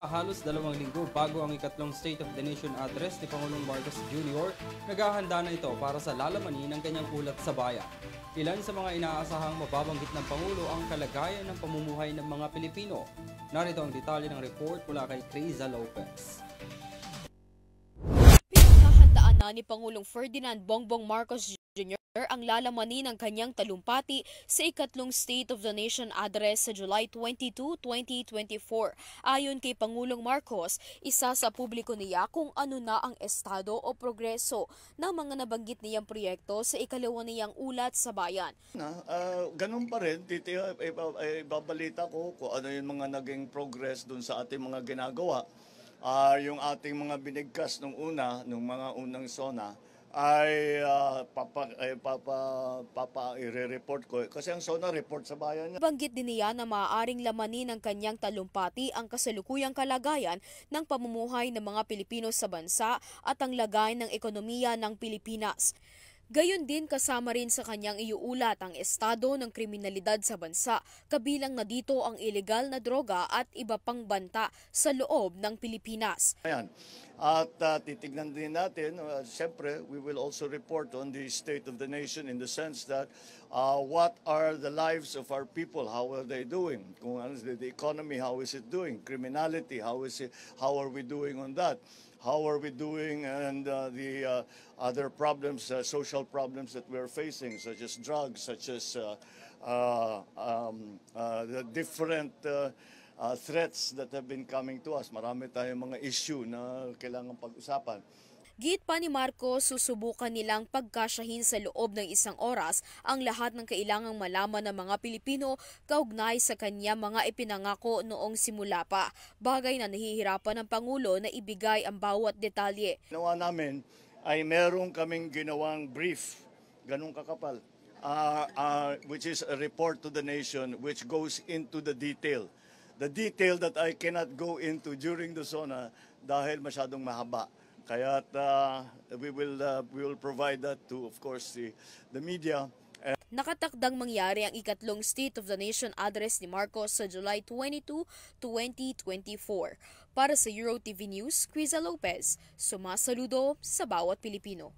Halos 2 linggo bago ang ikatlong State of the Nation address ni Pangulong Marcos Jr., naghahanda na ito para sa lalamanin ng kanyang ulat sa bayan. Ilan sa mga inaasahang mababanggit ng Pangulo ang kalagayan ng pamumuhay ng mga Pilipino. Narito ang detalye ng report mula kay Criza Lopez. Pinaghahandaan na ni Pangulong Ferdinand Bongbong Marcos Jr. ang lalamanin ng kanyang talumpati sa ikatlong State of the Nation address sa July 22, 2024. Ayon kay Pangulong Marcos, isa sa publiko niya kung ano na ang estado o progreso ng mga nabanggit niyang proyekto sa ikalawa niyang ulat sa bayan. Ganun pa rin, ibabalita ko kung ano yung mga naging progress dun sa ating mga ginagawa. Yung ating mga binigkas nung mga unang zona, ay i-report ko kasi ang SONA report sa bayan niya. Banggit din niya na maaaring lamanin ng kanyang talumpati ang kasalukuyang kalagayan ng pamumuhay ng mga Pilipino sa bansa at ang lagay ng ekonomiya ng Pilipinas. Gayon din kasama rin sa kanyang iuulat ang estado ng kriminalidad sa bansa, kabilang na dito ang ilegal na droga at iba pang banta sa loob ng Pilipinas. Ayan. At titignan din natin, siyempre, we will also report on the state of the nation in the sense that what are the lives of our people, how are they doing? Kung ano the economy, how is it doing? Criminality, how are we doing on that? How are we doing and the other problems, social problems that we're facing, such as drugs, such as the different threats that have been coming to us. Marami tayong mga issue na kailangan pag-usapan. Git pa ni Marcos, susubukan nilang pagkasyahin sa loob ng 1 oras ang lahat ng kailangang malaman ng mga Pilipino kaugnay sa kanya mga ipinangako noong simula pa. Bagay na nahihirapan ng Pangulo na ibigay ang bawat detalye. Ginawa namin ay meron kaming ginawang brief, ganun kakapal, which is a report to the nation which goes into the detail. The detail that I cannot go into during the SONA dahil masyadong mahaba. Kaya we will provide that to, of course, the media. Nakatakdang mangyari ang ikatlong State of the Nation address ni Marcos sa July 22, 2024. Para sa EuroTV News, Criza Lopez, sumasaludo sa bawat Pilipino.